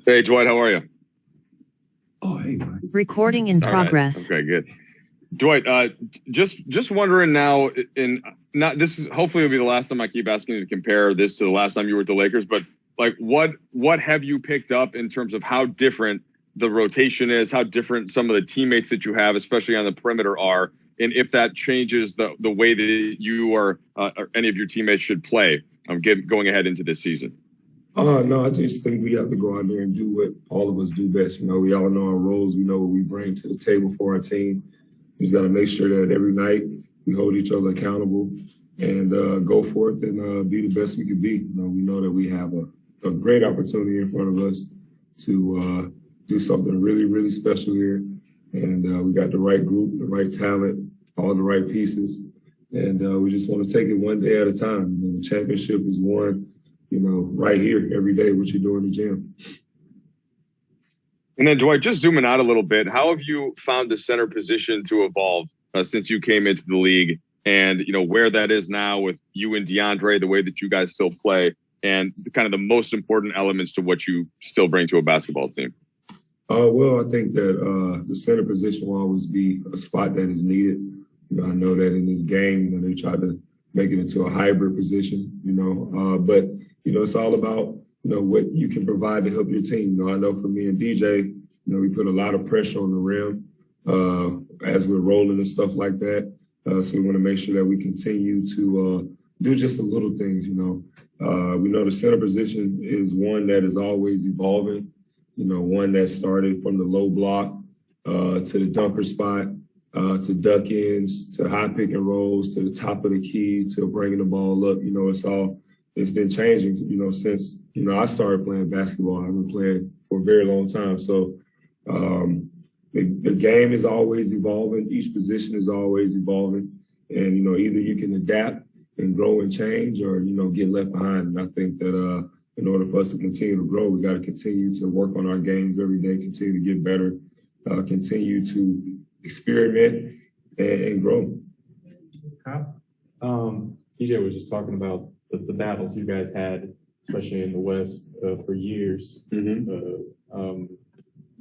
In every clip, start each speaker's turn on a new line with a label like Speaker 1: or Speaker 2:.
Speaker 1: Hey, Dwight, how are you?
Speaker 2: Oh, hey, Mike.
Speaker 3: Recording in progress.
Speaker 1: Right. Okay, good. Dwight, just wondering now, not this is hopefully it'll be the last time I keep asking you to compare this to the last time you were with the Lakers, but like what have you picked up in terms of how different the rotation is, how different some of the teammates that you have, especially on the perimeter, are, and if that changes the way that you or any of your teammates should play going ahead into this season?
Speaker 2: No, I just think we have to go out there and do what all of us do best. We all know our roles. We know what we bring to the table for our team. We just got to make sure that every night we hold each other accountable and go for it and be the best we can be. We know that we have a great opportunity in front of us to do something really, really special here. And we got the right group, the right talent, all the right pieces. And we just want to take it one day at a time. The championship is won, right here every day, what you do in the gym.
Speaker 1: And then, Dwight, just zooming out a little bit, how have you found the center position to evolve since you came into the league, and where that is now with you and DeAndre, the way that you guys still play, and kind of the most important elements to what you still bring to a basketball team?
Speaker 2: Well, I think that the center position will always be a spot that is needed. I know that in this game, they try to make it into a hybrid position, but it's all about what you can provide to help your team. I know for me and DJ, we put a lot of pressure on the rim as we're rolling and stuff like that. So we want to make sure that we continue to do just the little things. We know the center position is one that is always evolving. One that started from the low block to the dunker spot, to duck ins, to high pick and rolls, to the top of the key, to bringing the ball up. It's been changing, since, I started playing basketball. I've been playing for a very long time. So the game is always evolving. Each position is always evolving. And, either you can adapt and grow and change or, get left behind. And I think that in order for us to continue to grow, we got to continue to work on our games every day, continue to get better, continue to experiment and grow.
Speaker 4: DJ was just talking about the battles you guys had, especially in the West, for years.
Speaker 1: Mm-hmm.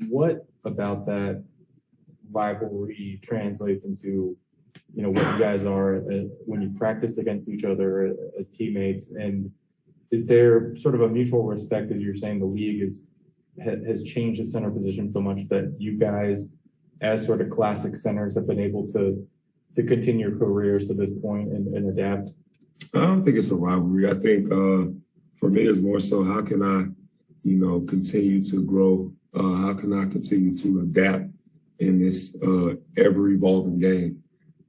Speaker 4: What about that rivalry translates into, what you guys are when you practice against each other as teammates? And is there sort of a mutual respect, as you're saying, the league has changed the center position so much that you guys, as sort of classic centers, have been able to continue your careers to this point and adapt?
Speaker 2: I don't think it's a rivalry. I think for me, it's more so how can I, continue to grow? How can I continue to adapt in this ever-evolving game?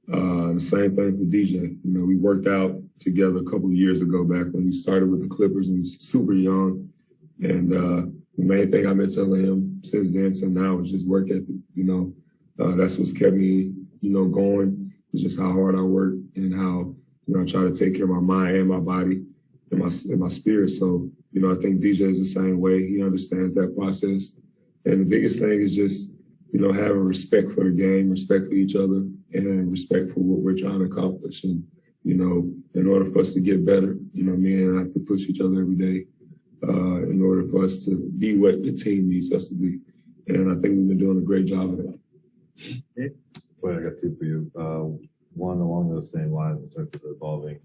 Speaker 2: The same thing with DJ. We worked out together a couple of years ago back when he started with the Clippers and was super young. And the main thing I've been telling him since then till now is just work ethic. That's what's kept me, going. It's just how hard I work and how I try to take care of my mind and my body and my spirit. So, I think DJ is the same way. He understands that process. And the biggest thing is just, having respect for the game, respect for each other, and respect for what we're trying to accomplish. And, in order for us to get better, me and I have to push each other every day in order for us to be what the team needs us to be. And I think we've been doing a great job of that.
Speaker 5: Well, I got two for you. One along those same lines in terms of the evolving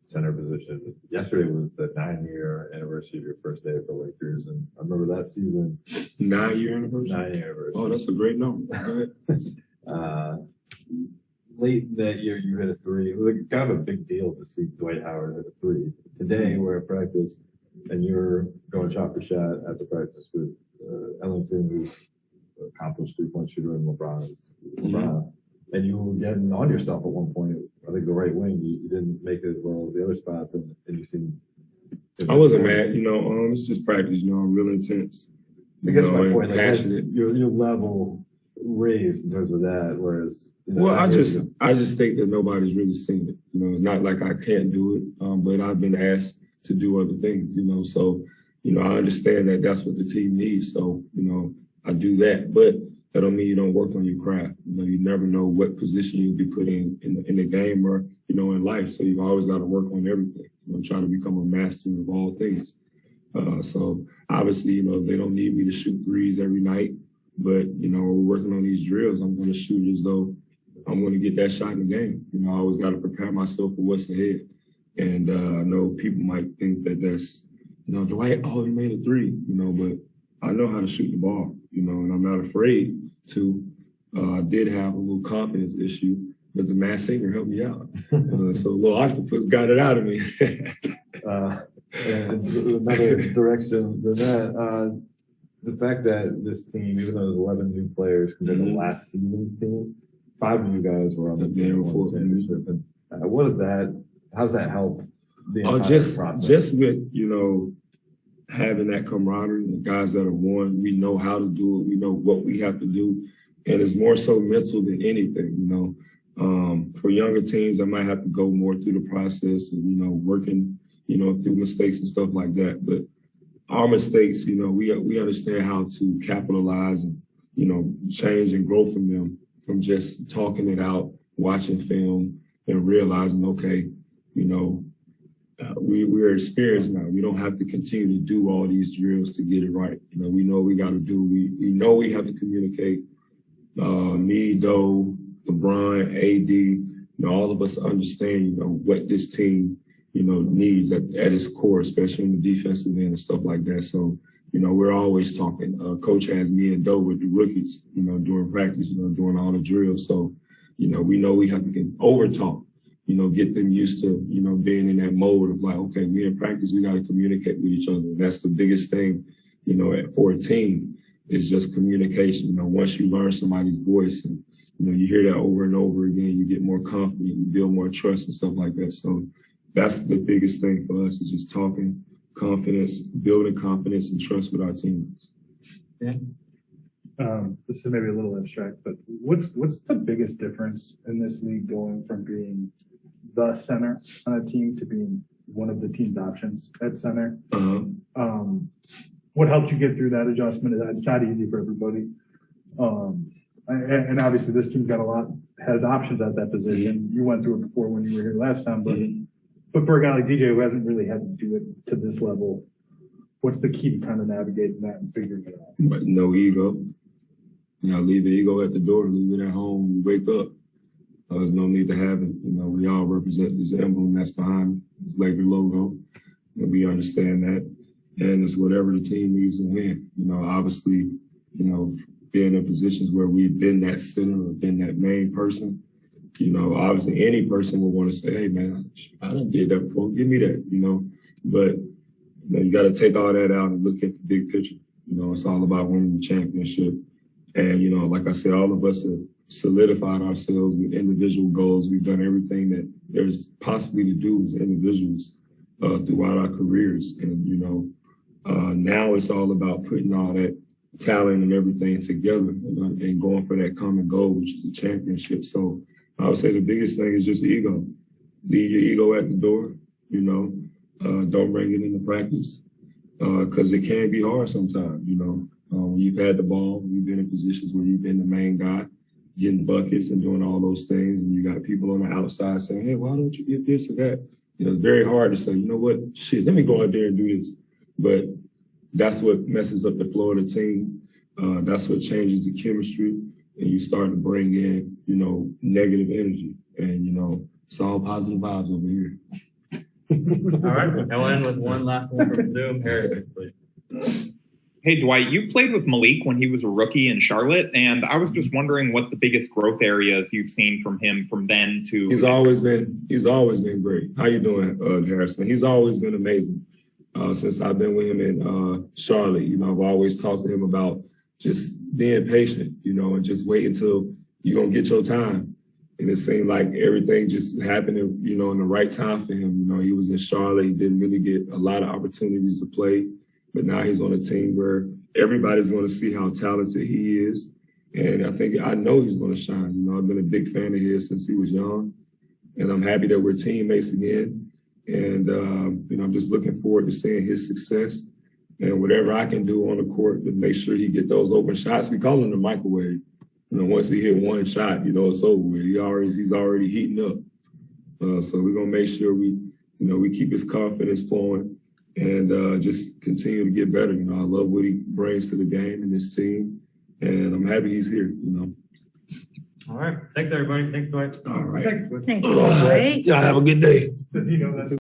Speaker 5: center position. Yesterday was the 9-year anniversary of your first day for Lakers, and I remember that season.
Speaker 2: 9-year anniversary?
Speaker 5: 9-year anniversary.
Speaker 2: Oh, that's a great number.
Speaker 5: Late that year, you hit a three. It was kind of a big deal to see Dwight Howard hit a three. Today, we're at practice, and you're going shot for shot after practice with Ellington, who's an accomplished three-point shooter, and LeBron. And you were getting on yourself at one point. I think the right wing, you didn't make it as well as the other spots, and you seemed.
Speaker 2: I wasn't mad, it's just practice, real intense.
Speaker 5: I guess my point, passionate. Your level raised in terms of that, whereas.
Speaker 2: I just think that nobody's really seen it. It's not like I can't do it, but I've been asked to do other things, So, I understand that that's what the team needs. So, I do that, but that don't mean you don't work on your craft. You never know what position you'll be put in the game or, in life. So you've always got to work on everything. Try to become a master of all things. So obviously, they don't need me to shoot threes every night, but, we're working on these drills. I'm going to shoot as though I'm going to get that shot in the game. I always got to prepare myself for what's ahead. And I know people might think that that's, Dwight, he made a three, but I know how to shoot the ball, and I'm not afraid to. I did have a little confidence issue, but the Masked Singer helped me out. So Little Octopus got it out of me.
Speaker 5: And another direction than that, the fact that this team, even though there's 11 new players compared to last season's team, 5 of you guys were on the team before championship. And what is that? How does that help the entire process?
Speaker 2: Just with, having that camaraderie, the guys that have won, we know how to do it. We know what we have to do. And it's more so mental than anything, For younger teams, I might have to go more through the process of, working, through mistakes and stuff like that. But our mistakes, we understand how to capitalize and, change and grow from them, from just talking it out, watching film, and realizing, okay, we're experienced now. We don't have to continue to do all these drills to get it right. We know we got to do. We know we have to communicate. Me, Doe, LeBron, AD, all of us understand, what this team, needs at its core, especially in the defensive end and stuff like that. So, we're always talking. Coach has me and Doe with the rookies, during practice, doing all the drills. So, we know we have to get over talk. Get them used to, being in that mode of like, okay, we in practice, we got to communicate with each other. And that's the biggest thing, for a team is just communication. Once you learn somebody's voice and, you hear that over and over again, you get more confident, you build more trust and stuff like that. So that's the biggest thing for us is just talking, confidence, building confidence and trust with our teammates.
Speaker 6: Yeah. This is maybe a little abstract, but what's the biggest difference in this league going from being the center on a team to being one of the team's options at center? What helped you get through that adjustment? It's not easy for everybody. And obviously this team's has options at that position. You went through it before when you were here last time, but for a guy like DJ who hasn't really had to do it to this level, what's the key to kind of navigating that and figuring it out?
Speaker 2: But no ego. Leave the ego at the door, leave it at home, we wake up. There's no need to have it. We all represent this emblem that's behind this Laker logo, and we understand that. And it's whatever the team needs to win. Obviously, being in positions where we've been that center or been that main person, obviously any person will want to say, hey, man, I done did that before. Give me that, But, you got to take all that out and look at the big picture. It's all about winning the championship. And, like I said, all of us have solidified ourselves with individual goals. We've done everything that there's possibly to do as individuals throughout our careers. And, now it's all about putting all that talent and everything together and going for that common goal, which is the championship. So I would say the biggest thing is just ego. Leave your ego at the door, don't bring it into practice because it can be hard sometimes, when you've had the ball, you've been in positions where you've been the main guy, getting buckets and doing all those things, and you got people on the outside saying, hey, why don't you get this or that? It's very hard to say, you know what, shit, let me go out there and do this. But that's what messes up the flow of the team. That's what changes the chemistry, and you start to bring in, negative energy. And, it's all positive vibes over here.
Speaker 7: All right, I'll end with one last one from Zoom. Harrison, please.
Speaker 8: Hey, Dwight, you played with Malik when he was a rookie in Charlotte, and I was just wondering what the biggest growth areas you've seen from him from then to.
Speaker 2: He's always been great. How you doing, Harrison? He's always been amazing. Since I've been with him in Charlotte, I've always talked to him about just being patient, and just wait until you're gonna get your time. And it seemed like everything just happened, in the right time for him. He was in Charlotte. He didn't really get a lot of opportunities to play. But now he's on a team where everybody's going to see how talented he is. And I know he's going to shine. I've been a big fan of his since he was young. And I'm happy that we're teammates again. And, I'm just looking forward to seeing his success and whatever I can do on the court to make sure he get those open shots. We call him the microwave. Once he hit one shot, it's over with. He's already heating up. So we're going to make sure we keep his confidence flowing. and just continue to get better. You know, I love what he brings to the game and this team, and I'm happy he's here. You know.
Speaker 7: All right. Thanks, everybody. Thanks, Dwight.
Speaker 2: All right.
Speaker 6: Thanks, Dwight.
Speaker 3: Thanks, Dwight.
Speaker 9: Y'all have a good day.
Speaker 6: Does he know that?